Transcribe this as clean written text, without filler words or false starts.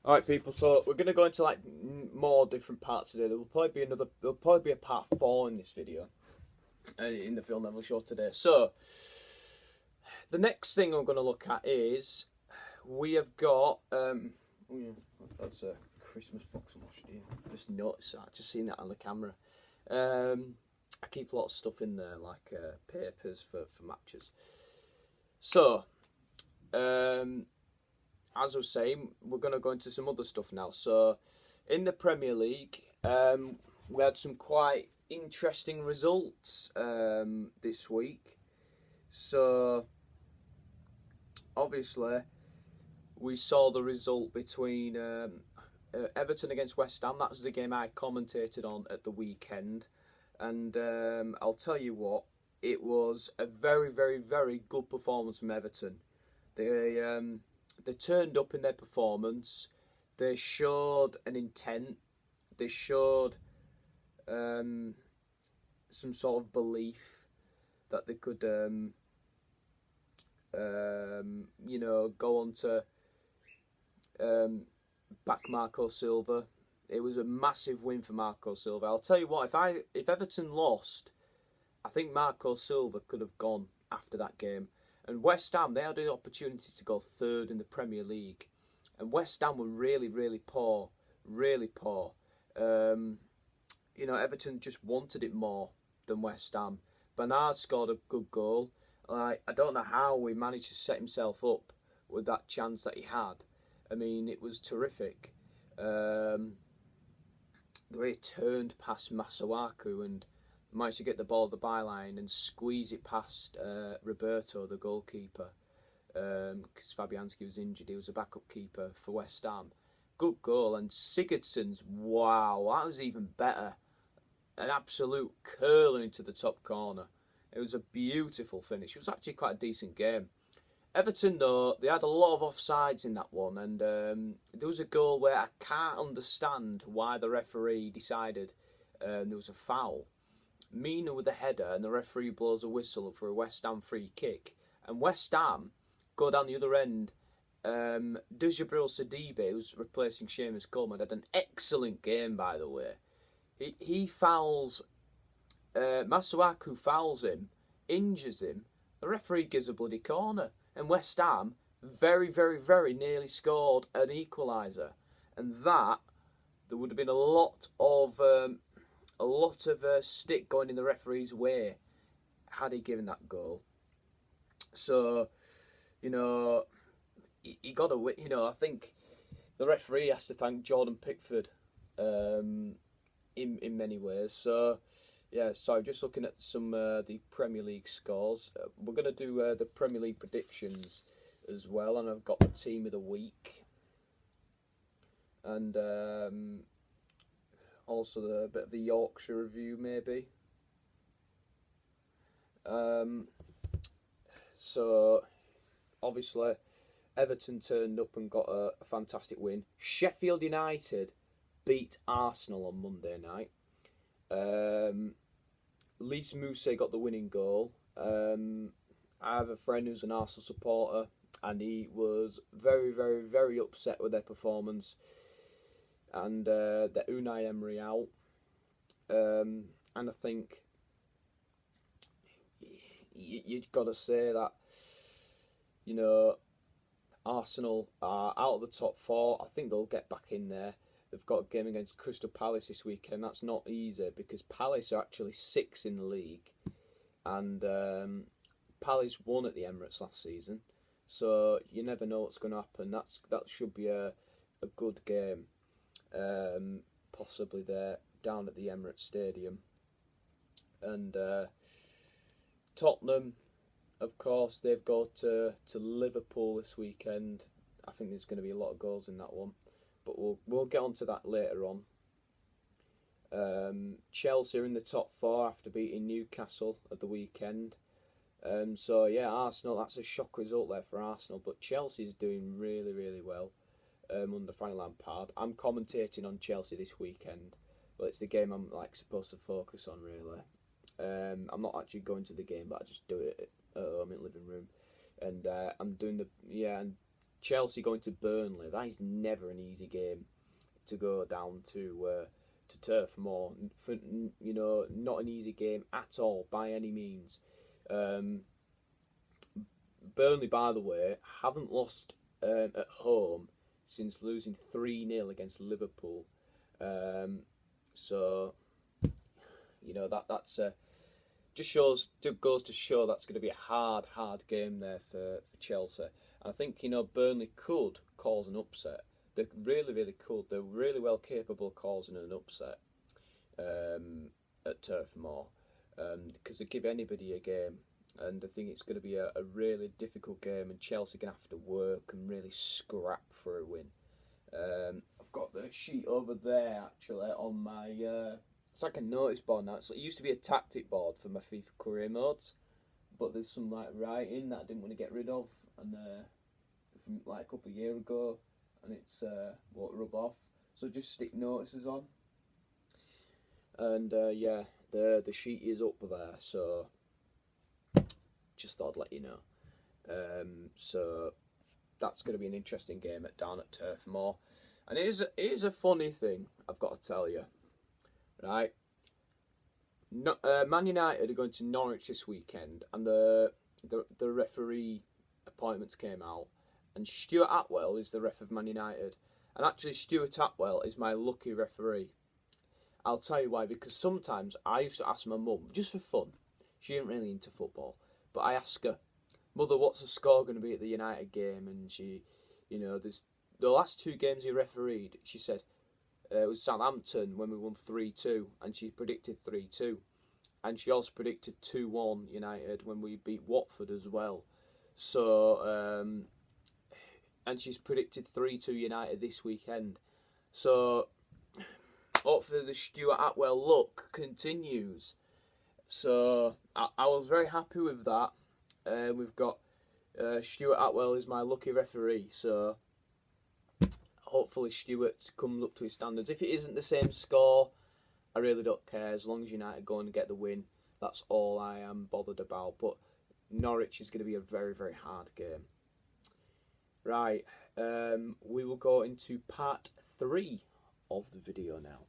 All right, people. So we're gonna go into like more different parts today. There'll probably be a part 4 in this video, in the Phil Neville show today. So the next thing I'm gonna look at is we have got that's a Christmas box I'm watching. Just noticed that. Just seen that on the camera. I keep a lot of stuff in there, like papers for matches. So, as I was saying, we're going to go into some other stuff now. So, in the Premier League, we had some quite interesting results this week. So, obviously, we saw the result between Everton against West Ham. That was the game I commentated on at the weekend. And I'll tell you what, it was a very, very, very good performance from Everton. They turned up in their performance. They showed an intent. They showed some sort of belief that they could, go on to back Marco Silva. It was a massive win for Marco Silva. I'll tell you what, if Everton lost, I think Marco Silva could have gone after that game. And West Ham, they had the opportunity to go third in the Premier League. And West Ham were really, really poor. Really poor. Everton just wanted it more than West Ham. Bernard scored a good goal. I don't know how he managed to set himself up with that chance that he had. I mean, it was terrific. The way he turned past Masuaku and managed to get the ball at the byline and squeeze it past Roberto, the goalkeeper, because Fabianski was injured. He was a backup keeper for West Ham. Good goal. And Sigurdsson's, wow, that was even better. An absolute curler into the top corner. It was a beautiful finish. It was actually quite a decent game. Everton, though, they had a lot of offsides in that one, and there was a goal where I can't understand why the referee decided there was a foul. Mina with a header, and the referee blows a whistle for a West Ham free kick. And West Ham go down the other end. Djibril Sidibe, who's replacing Seamus Coleman, had an excellent game, by the way. He fouls, Masuaku fouls him, injures him. The referee gives a bloody corner. And West Ham very, very, very nearly scored an equaliser. And that, there would have been a lot of stick going in the referee's way had he given that goal. So, he got a win. I think the referee has to thank Jordan Pickford in many ways. So, yeah, so just looking at some the Premier League scores. We're going to do the Premier League predictions as well, and I've got the team of the week. And also a bit of the Yorkshire review, maybe. So, obviously, Everton turned up and got a fantastic win. Sheffield United beat Arsenal on Monday night. Leeds Muse got the winning goal. I have a friend who's an Arsenal supporter, and he was very, very, very upset with their performance. And the Unai Emery out. And I think you've got to say that, Arsenal are out of the top 4. I think they'll get back in there. They've got a game against Crystal Palace this weekend. That's not easy because Palace are actually 6th in the league. And Palace won at the Emirates last season. So you never know what's going to happen. That should be a good game. Possibly there down at the Emirates Stadium. And Tottenham, of course, they've got to Liverpool this weekend. I think there's going to be a lot of goals in that one. But we'll get onto that later on. Chelsea are in the top 4 after beating Newcastle at the weekend. So yeah, Arsenal, that's a shock result there for Arsenal. But Chelsea's doing really, really well under Frank Lampard. I'm commentating on Chelsea this weekend. Well, it's the game I'm supposed to focus on, really. I'm not actually going to the game, but I just do it at home in the living room. And I'm doing and Chelsea going to Burnley. That is never an easy game to go down to Turf Moor. For, you know, not an easy game at all by any means. Burnley, by the way, haven't lost at home since losing 3-0 against Liverpool. So, you know, that's just goes to show that's going to be a hard game there for Chelsea. And I think, you know, Burnley could cause an upset. They really could. They're really well capable of causing an upset at Turf Moor, because they give anybody a game. And I think it's going to be a really difficult game, and Chelsea are going to have to work and really scrap for a win. I've got the sheet over there actually on my. It's like a notice board now. It used to be a tactic board for my FIFA career modes, but there's some like writing that I didn't want to get rid of, and from like a couple of years ago, and it's won't rub off. So just stick notices on, and yeah, the sheet is up there. So just thought I'd let you know. So that's going to be an interesting game down at Turf Moor, and it is a funny thing I've got to tell you, right? Man United are going to Norwich this weekend, and the referee appointments came out, and Stuart Atwell is the ref of Man United, and actually Stuart Atwell is my lucky referee. I'll tell you why, because sometimes I used to ask my mum, just for fun, she ain't really into football, but I ask her, Mother, what's the score going to be at the United game? And she, you know, there's the last 2 games he refereed, she said, it was Southampton when we won 3-2, and she predicted 3-2. And she also predicted 2-1 United when we beat Watford as well. So, and she's predicted 3-2 United this weekend. So, hopefully the Stuart Atwell luck continues. So, I was very happy with that. We've got Stuart Atwell is my lucky referee, so hopefully Stuart comes up to his standards. If it isn't the same score, I really don't care. As long as United go and get the win, that's all I am bothered about. But Norwich is going to be a very hard game. Right, we will go into part 3 of the video now.